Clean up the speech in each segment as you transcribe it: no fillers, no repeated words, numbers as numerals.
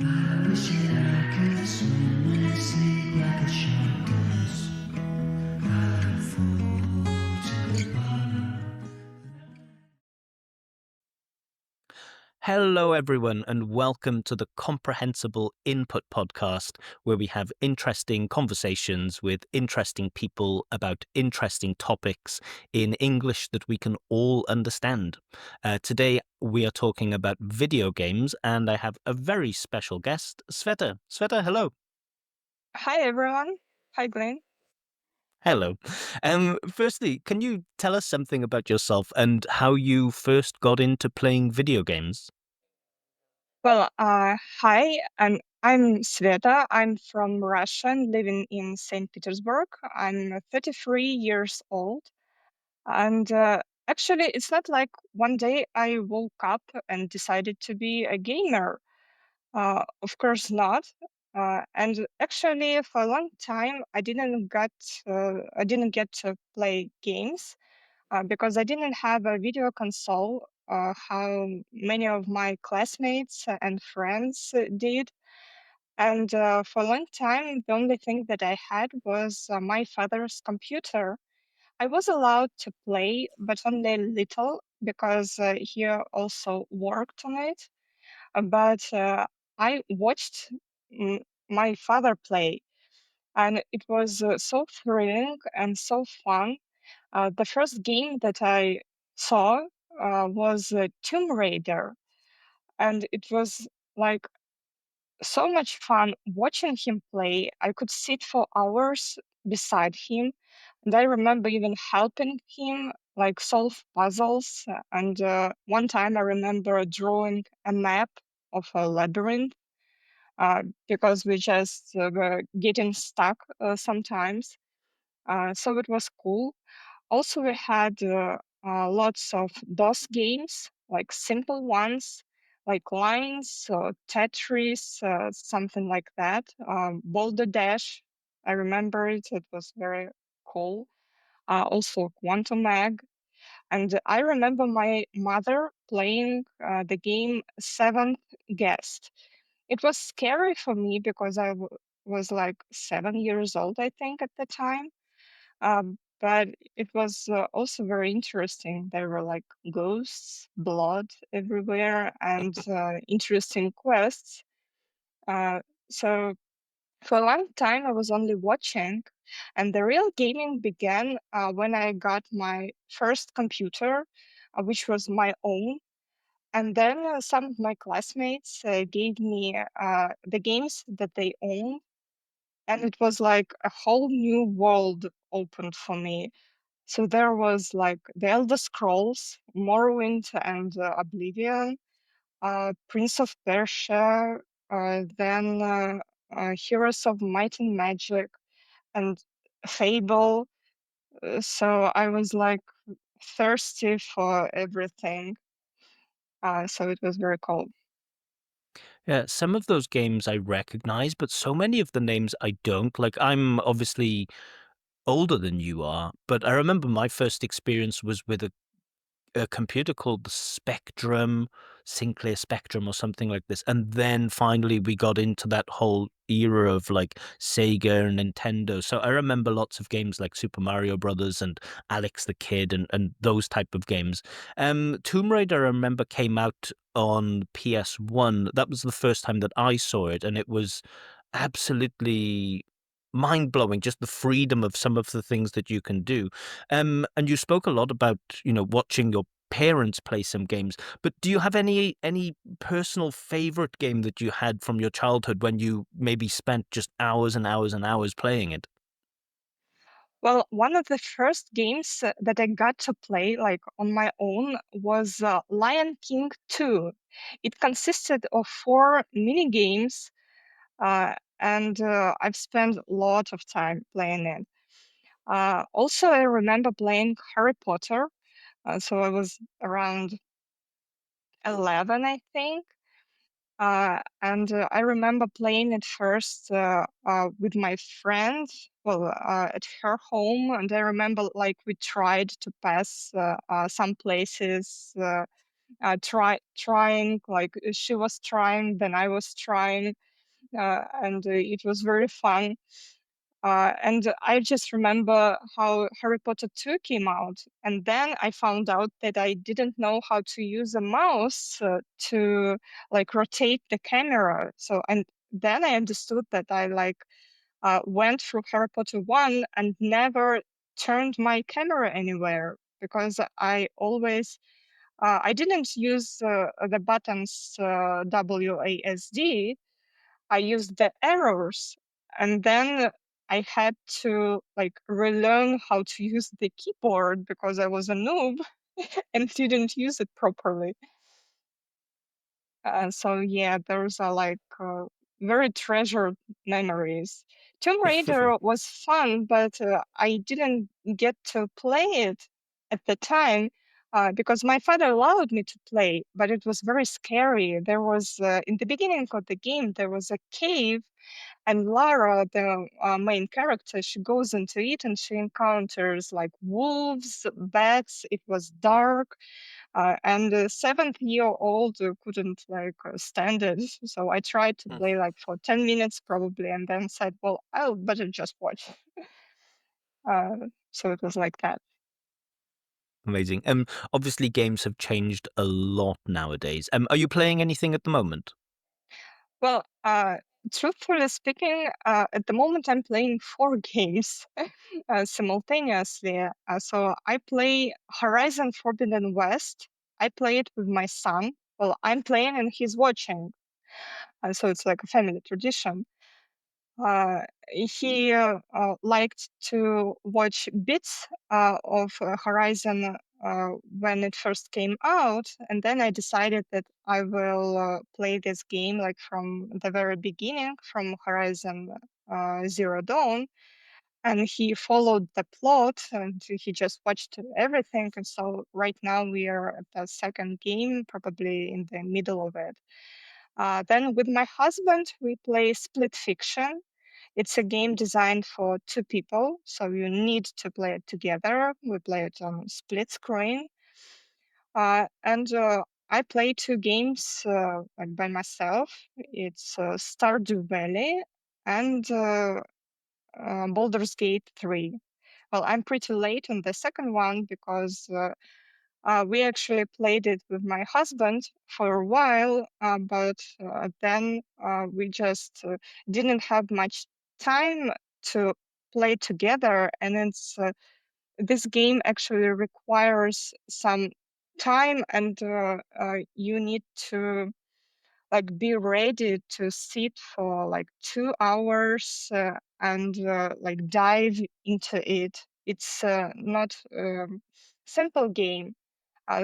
I wish that I could swim and sleep like a shark does. I'd fall to the bottom. Hello, everyone, and welcome to the Comprehensible Input podcast, where we have interesting conversations with interesting people about interesting topics in English that we can all understand. Today, we are talking about video games, and I have a very special guest, Sveta. Sveta, hello. Hi everyone. Hi Glenn. Hello. Firstly, can you tell us something about yourself and how you first got into playing video games? Hi. I'm Sveta. I'm from Russia and living in St. Petersburg. I'm 33 years old, and actually, it's not like one day I woke up and decided to be a gamer. Of course not. And actually, for a long time, I didn't get to play games because I didn't have a video console, how many of my classmates and friends did. And for a long time, the only thing that I had was my father's computer. I was allowed to play, but only a little because he also worked on it. But I watched mm, my father play, and it was so thrilling and so fun. The first game that I saw was Tomb Raider, and it was like so much fun watching him play. I could sit for hours beside him, and I remember even helping him like solve puzzles. And one time I remember drawing a map of a labyrinth because we just were getting stuck sometimes. So it was cool. Also, we had lots of DOS games, like simple ones, like Lines or Tetris, something like that. Boulder Dash, I remember it. It was very cool. Also, Quantum Egg. And I remember my mother playing the game Seventh Guest. It was scary for me because was like 7 years old, I think, at the time. But it was also very interesting. There were like ghosts, blood everywhere, and interesting quests. Uh, so for a long time, I was only watching, and the real gaming began when I got my first computer, which was my own. And then some of my classmates gave me the games that they own, and it was like a whole new world opened for me. So there was like The Elder Scrolls, Morrowind, and Oblivion, Prince of Persia, then Heroes of Might and Magic, and Fable. So I was like thirsty for everything. So it was very cool. Yeah, some of those games I recognize, but so many of the names I don't. Like, I'm obviously older than you are, but I remember my first experience was with a computer called the Spectrum, Sinclair Spectrum or something like this. And then finally we got into that whole era of like Sega and Nintendo. So I remember lots of games like Super Mario Brothers and Alex the Kid and those type of games. Tomb Raider, I remember, came out on PS1. That was the first time that I saw it, and it was absolutely mind blowing, just the freedom of some of the things that you can do. And you spoke a lot about, watching your parents play some games, but do you have any personal favorite game that you had from your childhood when you maybe spent just hours and hours and hours playing it? Well, one of the first games that I got to play like on my own was Lion King 2. It consisted of four mini games, and I've spent a lot of time playing it. Also, I remember playing Harry Potter. So I was around 11, I think. And I remember playing it first with my friend, well, at her home. And I remember like we tried to pass some places. trying, like she was trying, then I was trying, and it was very fun. And I just remember how Harry Potter 2 came out, and then I found out that I didn't know how to use a mouse to like rotate the camera. So, and then I understood that I like went through Harry Potter 1 and never turned my camera anywhere because I didn't use the buttons WASD. I used the arrows, and then I had to like relearn how to use the keyboard because I was a noob and didn't use it properly. So yeah, those are like very treasured memories. Tomb Raider was fun, but I didn't get to play it at the time because my father allowed me to play, but it was very scary. There was in the beginning of the game there was a cave, and Lara, the main character, she goes into it and she encounters like wolves, bats. It was dark, and the 7th-year-old couldn't like stand it. So I tried to play like for 10 minutes probably, and then said, "Well, I'll better just watch." So it was like that. Amazing. Obviously games have changed a lot nowadays. Are you playing anything at the moment? Well, truthfully speaking, at the moment I'm playing 4 games simultaneously. So I play Horizon Forbidden West. I play it with my son. Well, I'm playing and he's watching. So it's like a family tradition. He liked to watch bits of Horizon when it first came out, and then I decided that I will play this game like from the very beginning, from Horizon Zero Dawn. And he followed the plot, and he just watched everything. And so right now we are at the second game, probably in the middle of it. Then with my husband, we play Split Fiction. It's a game designed for 2 people, so you need to play it together. We play it on split screen. And I play 2 games like by myself. It's Stardew Valley and Baldur's Gate 3. Well, I'm pretty late on the second one because we actually played it with my husband for a while, but then we just didn't have much time to play together. And this game actually requires some time, and you need to like be ready to sit for like 2 hours and like dive into it. It's not simple game.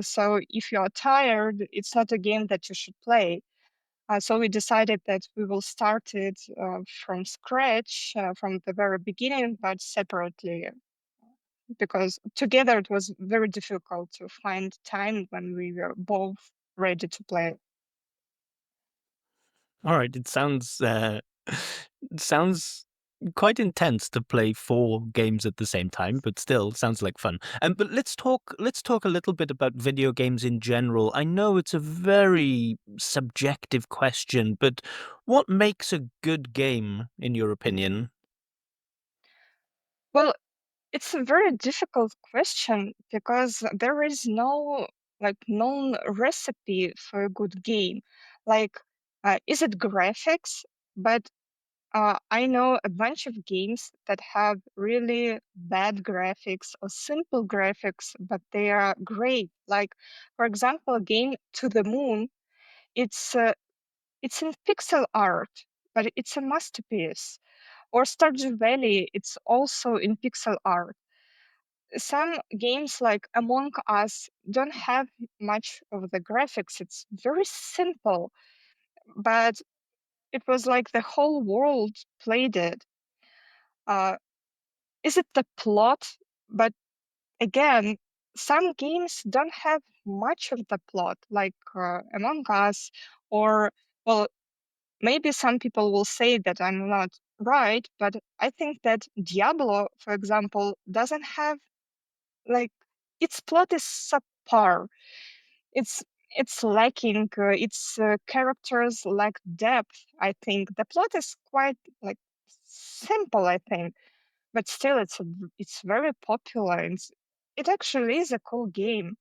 So if you are tired, it's not a game that you should play. So we decided that we will start it from scratch, from the very beginning, but separately, because together it was very difficult to find time when we were both ready to play. All right, it sounds it sounds quite intense to play 4 games at the same time, but still sounds like fun. But let's talk a little bit about video games in general. I know it's a very subjective question, but what makes a good game in your opinion? Well, it's a very difficult question because there is no like known recipe for a good game. Like, is it graphics? But I know a bunch of games that have really bad graphics or simple graphics, but they are great. Like, for example, a game To the Moon. It's in pixel art, but it's a masterpiece. Or Stardew Valley. It's also in pixel art. Some games like Among Us don't have much of the graphics. It's very simple, but it was like the whole world played it. Uh, is it the plot? But again, some games don't have much of the plot, like Among Us, or, well, maybe some people will say that I'm not right, but I think that Diablo, for example, doesn't have like its plot is subpar. It's it's lacking. Its characters lack depth. I think the plot is quite like simple. I think, but still, it's very popular. It actually is a cool game.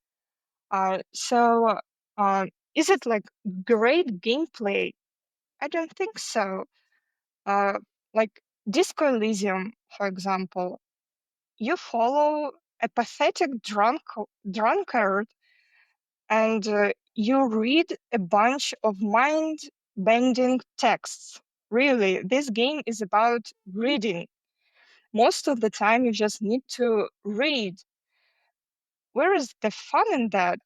So, is it like great gameplay? I don't think so. Uh, like Disco Elysium, for example, you follow a pathetic drunkard and you read a bunch of mind-bending texts. Really, this game is about reading. Most of the time, you just need to read. Where is the fun in that?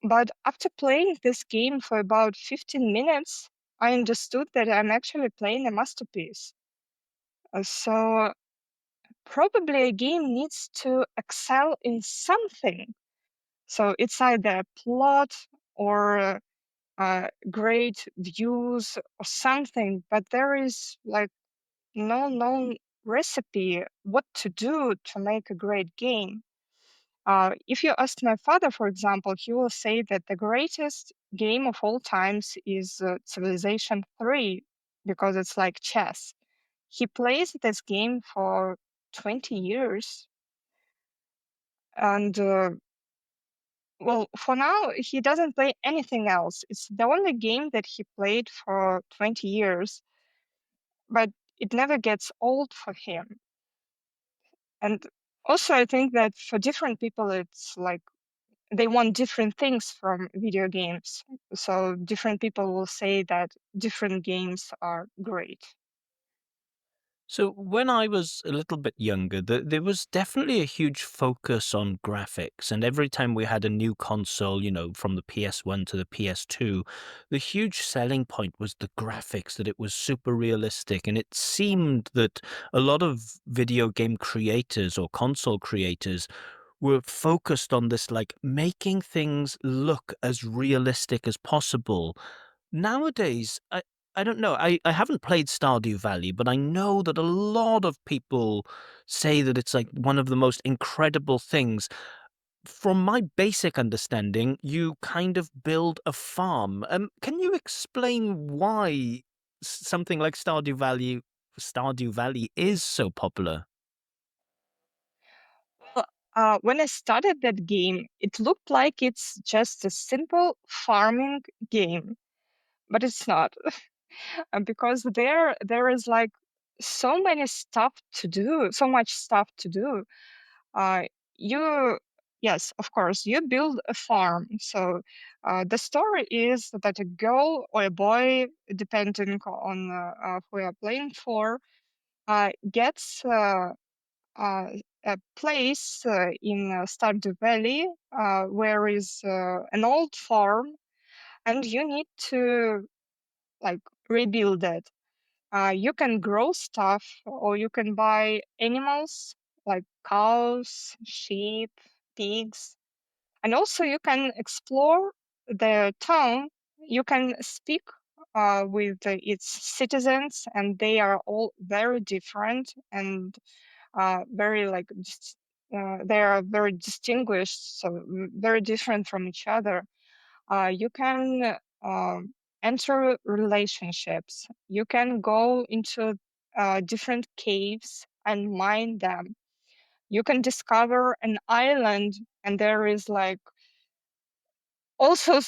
But after playing this game for about 15 minutes, I understood that I'm actually playing a masterpiece. So probably a game needs to excel in something. So it's either plot or great views or something, but there is like no known recipe what to do to make a great game. If you ask my father, for example, he will say that the greatest game of all times is Civilization 3 because it's like chess. He plays this game for 20 years. And well, for now, he doesn't play anything else. It's the only game that he played for 20 years, but it never gets old for him. And also, I think that for different people, it's like they want different things from video games. So different people will say that different games are great. So when I was a little bit younger, there was definitely a huge focus on graphics, and every time we had a new console, from the PS1 to the PS2, the huge selling point was the graphics, that it was super realistic, and it seemed that a lot of video game creators or console creators were focused on this, like making things look as realistic as possible. Nowadays, I don't know. I haven't played Stardew Valley, but I know that a lot of people say that it's like one of the most incredible things. From my basic understanding, you kind of build a farm. Can you explain why something like Stardew Valley is so popular? Well, when I started that game, it looked like it's just a simple farming game, but it's not. Because there is like so many stuff to do, so much stuff to do. Uh, you, yes, of course, you build a farm. So the story is that a girl or a boy, depending on who you are playing for, gets uh, a place in Stardew Valley where is an old farm, and you need to like rebuild it. You can grow stuff or you can buy animals like cows, sheep, pigs, and also you can explore the town. You can speak with its citizens, and they are all very different and very like they are very distinguished, so very different from each other. You can enter relationships. You can go into different caves and mine them. You can discover an island, and there is like also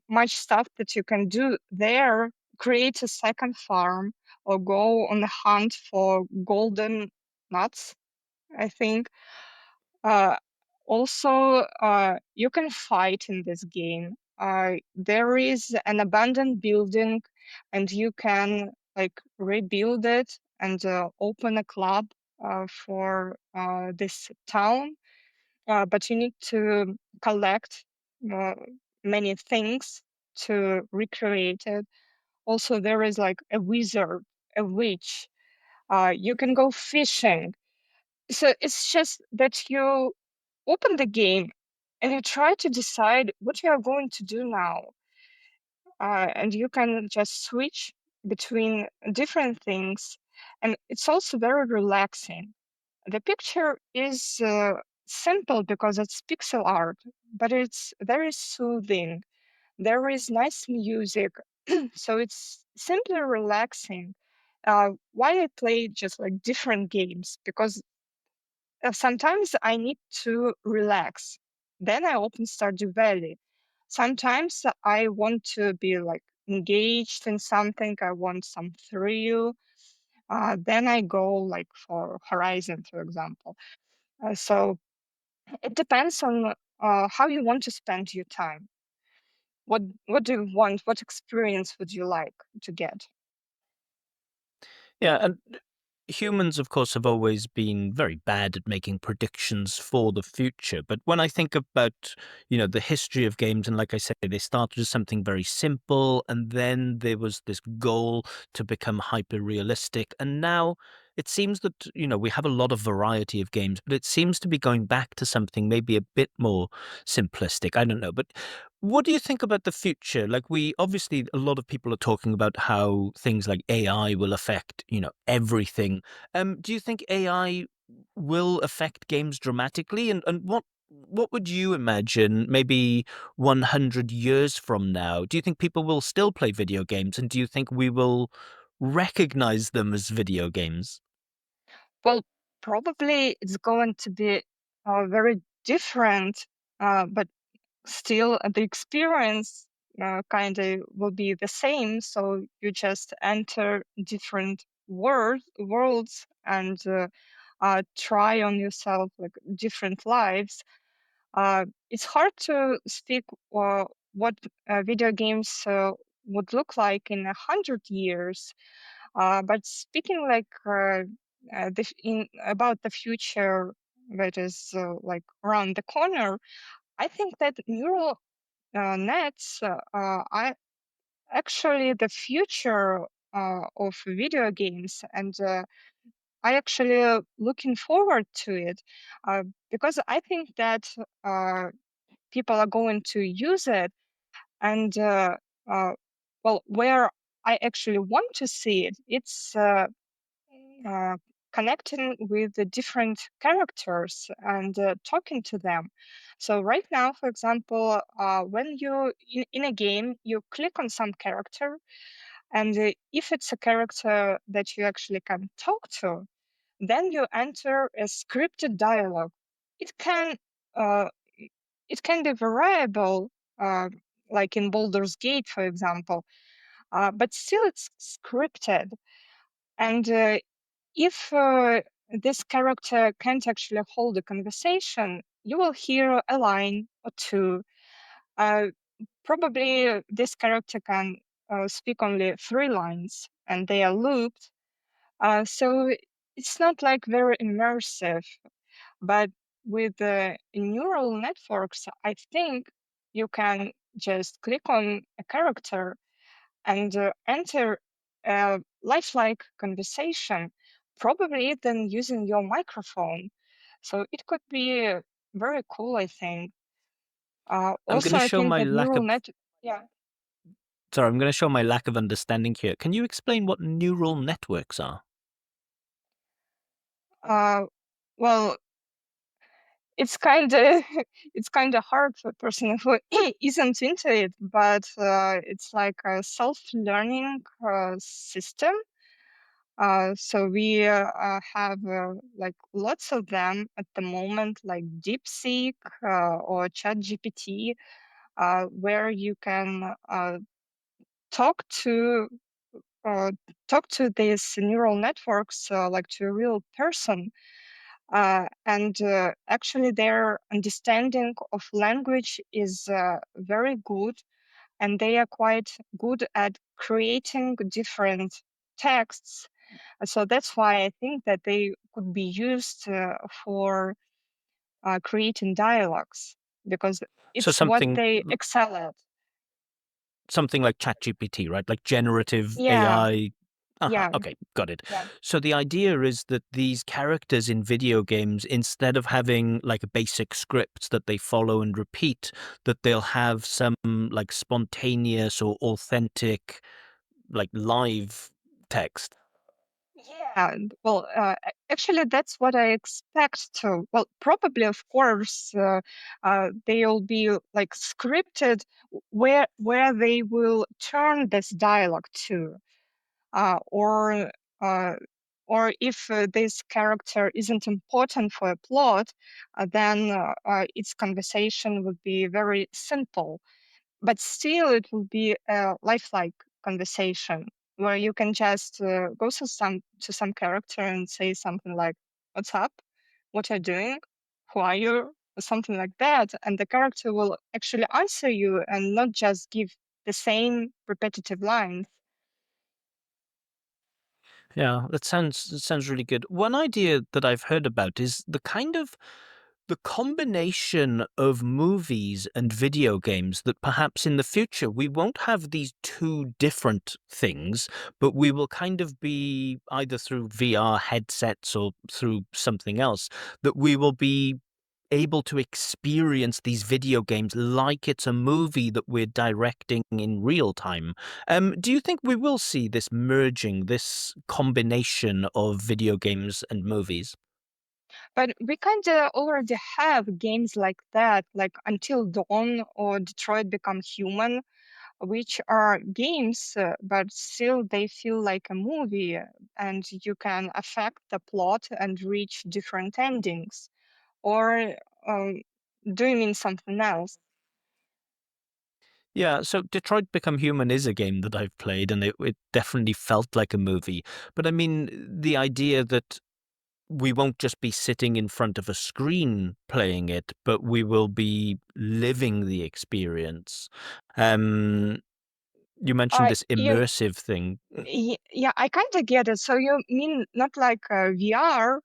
much stuff that you can do there. Create a second farm or go on the hunt for golden nuts, I think. Uh, Also, you can fight in this game. There is an abandoned building, and you can like rebuild it and open a club for this town. But you need to collect uh, many things to recreate it. Also, there is like a wizard, a witch. You can go fishing. So it's just that you open the game and you try to decide what you are going to do now. And you can just switch between different things. And it's also very relaxing. The picture is simple because it's pixel art, but it's very soothing. There is nice music, so it's simply relaxing. Why I play just like different games? Because sometimes I need to relax. Then I open Stardew Valley. Sometimes I want to be like engaged in something. I want some thrill. Then I go like for Horizon, for example. So it depends on how you want to spend your time. What do you want? What experience would you like to get? Yeah, and humans, of course, have always been very bad at making predictions for the future. But when I think about, the history of games, and like I say, they started as something very simple, and then there was this goal to become hyper realistic. And now it seems that, we have a lot of variety of games, but it seems to be going back to something maybe a bit more simplistic. I don't know. But what do you think about the future? Like, we obviously, a lot of people are talking about how things like AI will affect, everything. Do you think AI will affect games dramatically? And what would you imagine maybe 100 years from now? Do you think people will still play video games? And do you think we will recognize them as video games? Well, probably it's going to be very different, but still the experience kind of will be the same. So you just enter different worlds and try on yourself like different lives. It's hard to speak what video games would look like in 100 years. But speaking like in about the future that is like around the corner, I think that neural nets are actually the future of video games, and I actually looking forward to it uh, because I think that uh, people are going to use it, and uh, well, where I actually want to see it, it's uh, connecting with the different characters and talking to them. So right now, for example, when you in a game, you click on some character, and if it's a character that you actually can talk to, then you enter a scripted dialogue. It can uh, it can be variable, uh, like in Baldur's Gate, for example, but still it's scripted. And if this character can't actually hold a conversation, you will hear a line or two. Uh, Probably this character can speak only 3 lines, and they are looped. So it's not like very immersive. But with the neural networks, I think you can just click on a character and enter a lifelike conversation, probably then using your microphone. So it could be very cool, I think. I'm going Also, to I show think my that lack neural of net, yeah. sorry, I'm going to show my lack of understanding here. Can you explain what neural networks are? Uh, well, it's kind of it's kind of hard for a person who isn't into it, but it's like a self-learning system. So we have like lots of them at the moment, like DeepSeek or ChatGPT, where you can talk to uh, talk to these neural networks like to a real person. And actually, their understanding of language is very good, and they are quite good at creating different texts. So that's why I think that they could be used for creating dialogues because So it's what something they excel at. something like ChatGPT, right? Like generative Yeah, AI. Uh-huh. yeah, Okay, got it. yeah. So the idea is that these characters in video games, instead of having like a basic scripts that they follow and repeat, that they'll have some like spontaneous or authentic, like live text. Yeah, well, Actually, that's what I expect to. Well, probably, of course, they'll be like scripted where they will turn this dialogue to, uh, or uh, or if this character isn't important for a plot, then its conversation would be very simple, but still it will be a lifelike conversation where you can just go to some character and say something like, "What's up? What are you doing? Who are you?" Or something like that, and the character will actually answer you and not just give the same repetitive lines. Yeah, that sounds really good. One idea that I've heard about is the combination of movies and video games, that perhaps in the future we won't have these two different things, but we will kind of be either through VR headsets or through something else, that we will be able to experience these video games like it's a movie that we're directing in real time. Do you think we will see this merging, this combination of video games and movies? But we kind of already have games like that, like Until Dawn or Detroit Become Human, which are games, but still they feel like a movie, and you can affect the plot and reach different endings. Or um, do you mean something else? Yeah, so Detroit Become Human is a game that I've played, and it definitely felt like a movie. But I mean, the idea that we won't just be sitting in front of a screen playing it, but we will be living the experience. Um, you mentioned Uh, this you, immersive thing. yeah, I kind of get it. So you mean not like VR,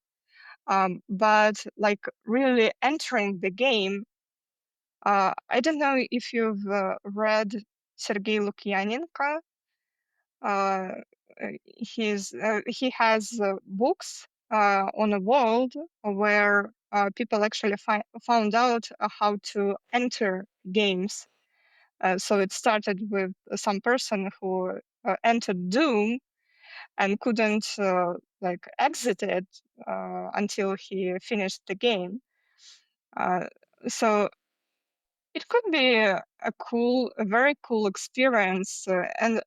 but like really entering the game. I don't know if you've read Sergei Lukyanenko. Uh, he has books on a world where people actually found out how to enter games. So it started with some person who entered Doom and couldn't like exit it until he finished the game. Uh, so it could be a very cool experience. And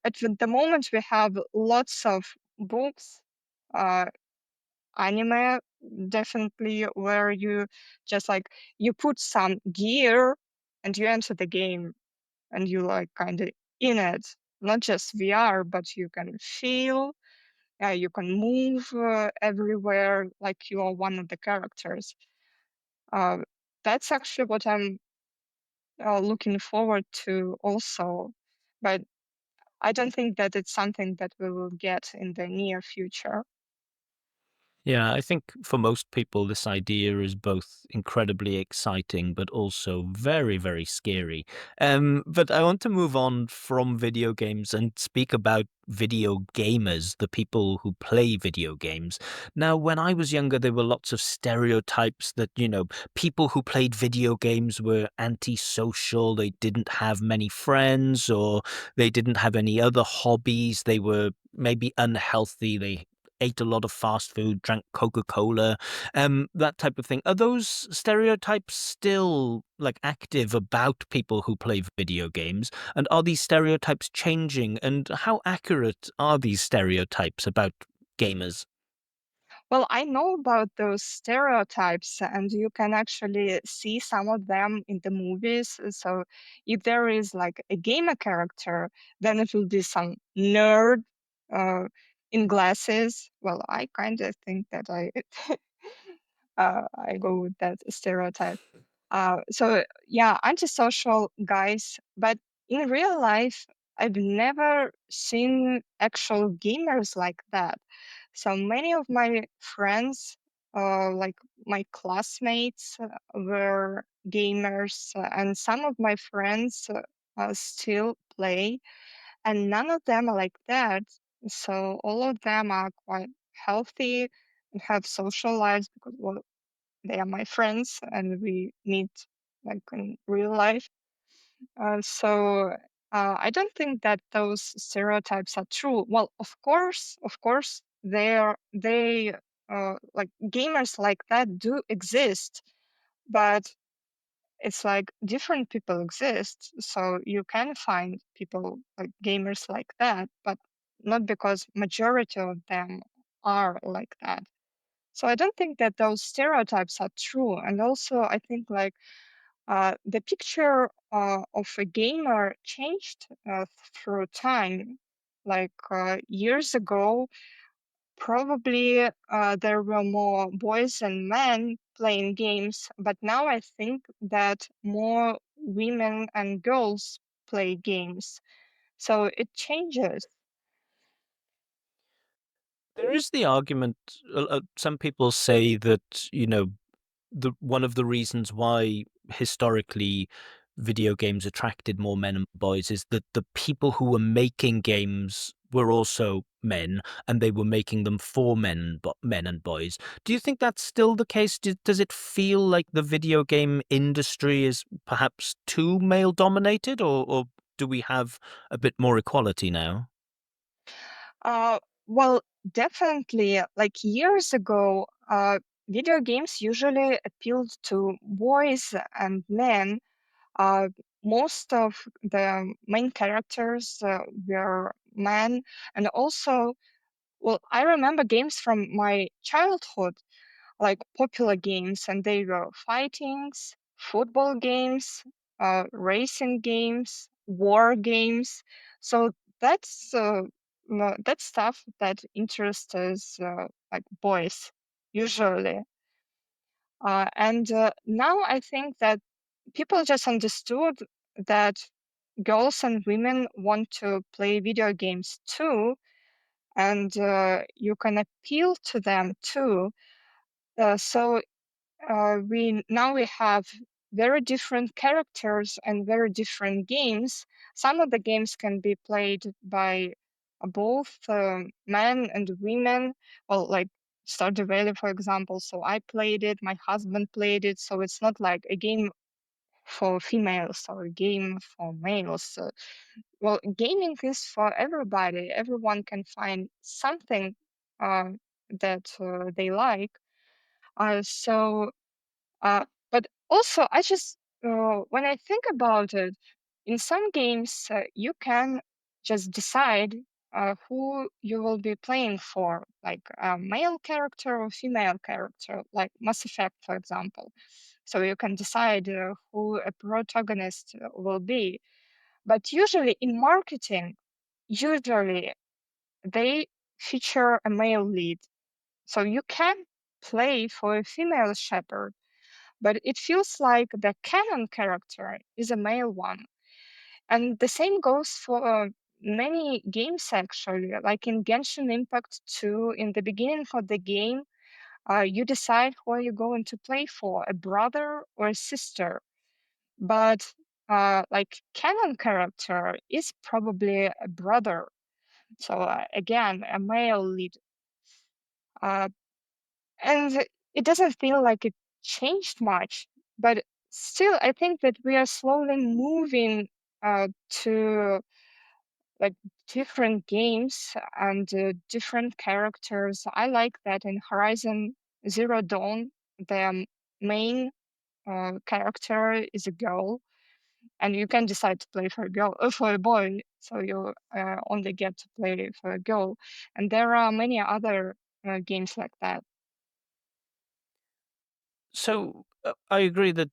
at the moment, we have lots of books, uh, anime, definitely, where you just like you put some gear and you enter the game and you like kind of in it. Not just VR, but you can feel, you can move everywhere like you are one of the characters. Uh, that's actually what I'm looking forward to also. But I don't think that it's something that we will get in the near future. Yeah, I think for most people, this idea is both incredibly exciting, but also very, very scary. But I want to move on from video games and speak about video gamers, the people who play video games. Now, when I was younger, there were lots of stereotypes that, people who played video games were antisocial, they didn't have many friends, or they didn't have any other hobbies, they were maybe unhealthy, they ate a lot of fast food, drank Coca-Cola, that type of thing. Are those stereotypes still like active about people who play video games? And are these stereotypes changing? And how accurate are these stereotypes about gamers? Well, I know about those stereotypes, and you can actually see some of them in the movies. So, if there is like a gamer character, then it will be some nerd uh, in glasses. Well, I kind of think that I go with that stereotype. So yeah, antisocial guys, but in real life, I've never seen actual gamers like that. So many of my friends, like my classmates, were gamers, and some of my friends still play, and none of them are like that. So all of them are quite healthy and have social lives because, well, they are my friends and we meet like in real life. So I don't think that those stereotypes are true. Well, of course, they like gamers like that do exist, but it's like different people exist. So you can find people like gamers like that, but not because majority of them are like that. So I don't think that those stereotypes are true. And also, I think like the picture of a gamer changed through time. Like years ago, probably there were more boys and men playing games, but now I think that more women and girls play games. So it changes. There is the argument, some people say that, one of the reasons why historically video games attracted more men and boys is that the people who were making games were also men, and they were making them for men and boys. Do you think that's still the case? Does it feel like the video game industry is perhaps too male dominated, or do we have a bit more equality now? Uh, well, definitely, like years ago, video games usually appealed to boys and men. Uh, Most of the main characters were men, and also, well, I remember games from my childhood, like popular games, and they were fightings, football games, racing games, war games. So that's that's stuff that interests us, like boys usually. And now I think that people just understood that girls and women want to play video games too, and you can appeal to them too. So we have very different characters and very different games. Some of the games can be played by both men and women. Well, like Stardew Valley, for example. So I played it, my husband played it. So it's not like a game for females or a game for males. Well, gaming is for everybody. Everyone can find something uh, that they like. So but also, I just when I think about it, in some games you can just decide who you will be playing for, like a male character or female character, like Mass Effect, for example. So you can decide who a protagonist will be. But usually in marketing, usually they feature a male lead. So you can play for a female shepherd, but it feels like the canon character is a male one. And the same goes for many games actually, like in Genshin Impact 2, in the beginning of the game, you decide who are you going to play for, a brother or a sister. But like canon character is probably a brother. So again, a male lead. Uh, and it doesn't feel like it changed much, but still I think that we are slowly moving to like different games and different characters. I like that in Horizon Zero Dawn, the main character is a girl, and you can decide to play for a girl for a boy, so you only get to play for a girl. And there are many other games like that. So I agree that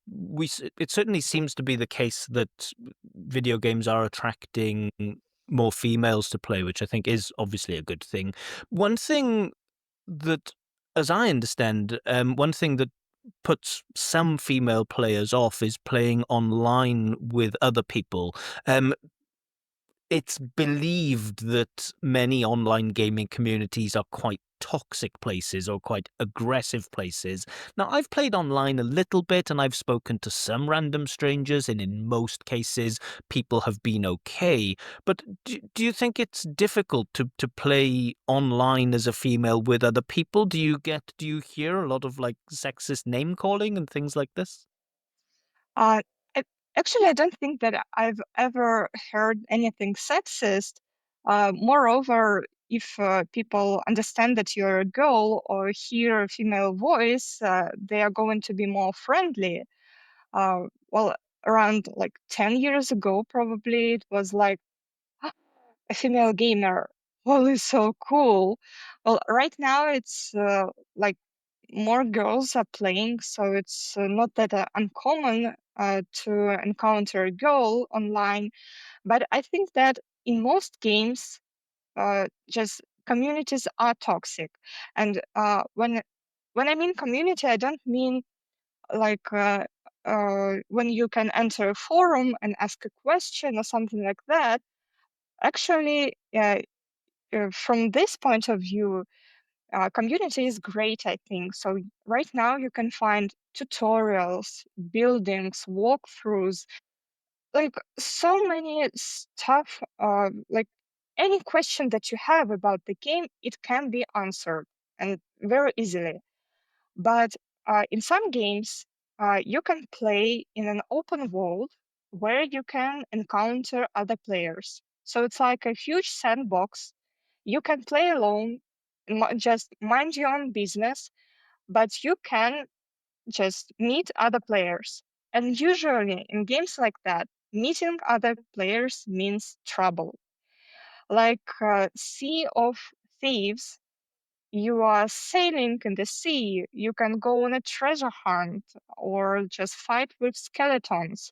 it certainly seems to be the case that video games are attracting more females to play, which I think is obviously a good thing. One thing that, as I understand, one thing that puts some female players off is playing online with other people. Um, it's believed that many online gaming communities are quite toxic places or quite aggressive places. Now, I've played online a little bit and I've spoken to some random strangers, and in most cases, people have been okay. But do you think it's difficult to play online as a female with other people? Do you hear a lot of like sexist name calling and things like this? Uh, ac- Actually, I don't think that I've ever heard anything sexist. Moreover, if people understand that you're a girl or hear a female voice, they are going to be more friendly. Well, around like 10 years ago, probably it was like a female gamer. Well, it's so cool. Well, right now it's like more girls are playing, so it's not that uncommon to encounter a girl online. But I think that in most games, just communities are toxic. And when I mean community, I don't mean like when you can enter a forum and ask a question or something like that. Actually, from this point of view, community is great, I think. So right now you can find tutorials, buildings, walkthroughs, like so many stuff. Like any question that you have about the game, it can be answered and very easily. But in some games, you can play in an open world where you can encounter other players. So it's like a huge sandbox. You can play alone, just mind your own business, but you can just meet other players. And usually in games like that, meeting other players means trouble. Like Sea of Thieves, you are sailing in the sea, you can go on a treasure hunt, or just fight with skeletons,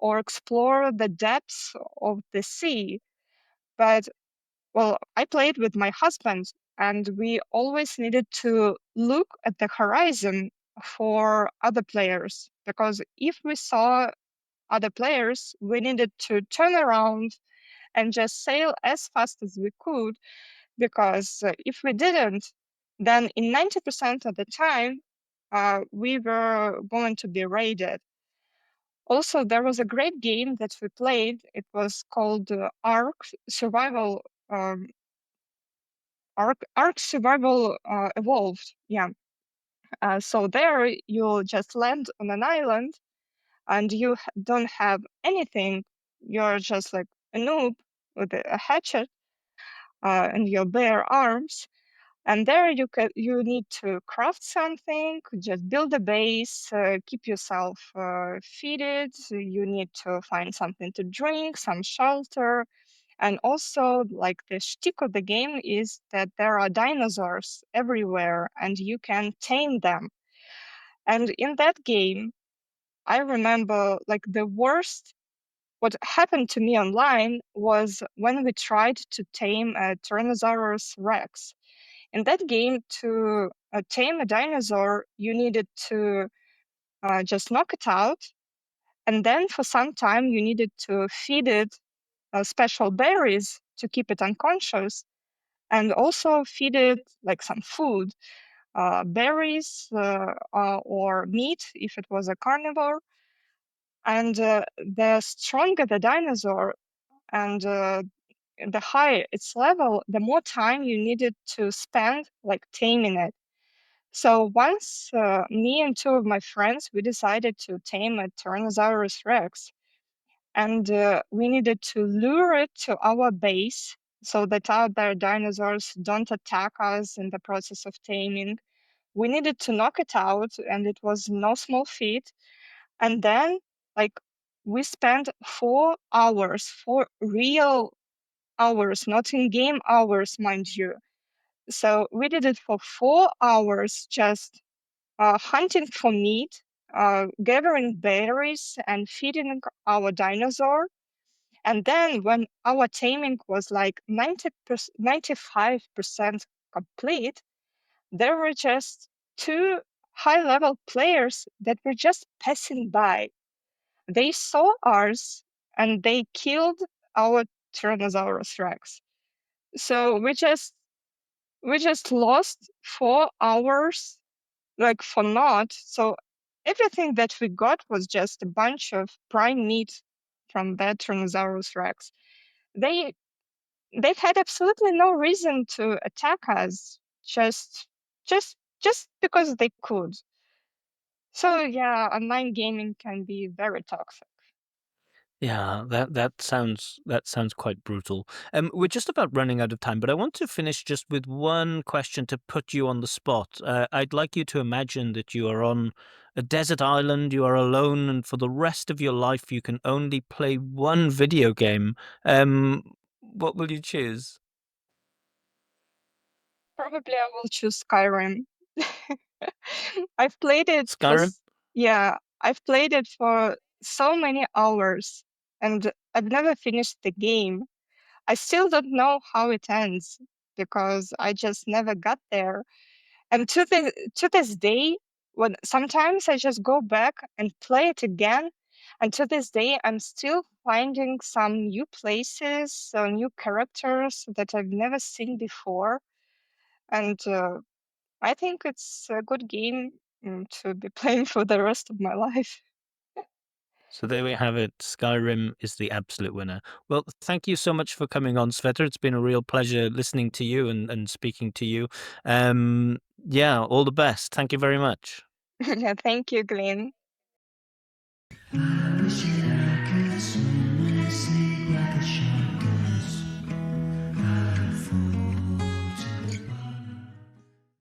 or explore the depths of the sea. But, well, I played with my husband, and we always needed to look at the horizon for other players, because if we saw other players, we needed to turn around and just sail as fast as we could, because if we didn't, then in 90% of the time, we were going to be raided. Also, there was a great game that we played. It was called Ark Survival. Ark Survival Evolved. Yeah. So there, you just land on an island, and you don't have anything. You're just like a noob with a hatchet and your bare arms. And there you need to craft something, just build a base, keep yourself feeded. You need to find something to drink, some shelter. And also, like the shtick of the game is that there are dinosaurs everywhere and you can tame them. And in that game, I remember like the worst what happened to me online was when we tried to tame a Tyrannosaurus Rex. In that game, to tame a dinosaur, you needed to just knock it out, and then for some time you needed to feed it special berries to keep it unconscious, and also feed it like some food, berries or meat if it was a carnivore. And the stronger the dinosaur and the higher its level, the more time you needed to spend like taming it. So once me and two of my friends, we decided to tame a Tyrannosaurus Rex, and we needed to lure it to our base so that other dinosaurs don't attack us in the process of taming. We needed to knock it out, and it was no small feat. And then, like, we spent 4 hours, 4 real hours, not in-game hours, mind you. So we did it for 4 hours, just hunting for meat, gathering berries, and feeding our dinosaur. And then, when our taming was like 95% complete, there were just two high level players that were just passing by. They saw ours and they killed our Tyrannosaurus Rex. So we just lost 4 hours like for naught. So everything that we got was just a bunch of prime meat from that Tyrannosaurus Rex. They they had absolutely no reason to attack us, just because they could. So yeah, online gaming can be very toxic. Yeah, that sounds quite brutal. We're just about running out of time, but I want to finish just with one question to put you on the spot. I'd like you to imagine that you are on a desert island, you are alone, and for the rest of your life you can only play one video game. What will you choose? Probably I will choose Skyrim. I've played it for Skyrim? yeah, I've played it for so many hours and I've never finished the game. I still don't know how it ends because I just never got there. And to this day, when sometimes I just go back and play it again, and to this day I'm still finding some new places, new characters that I've never seen before. And I think it's a good game to be playing for the rest of my life. So there we have it. Skyrim is the absolute winner. Well, thank you so much for coming on, Sveta. It's been a real pleasure listening to you and speaking to you. Yeah, all the best. Thank you very much. Yeah, thank you, Glenn. I wish it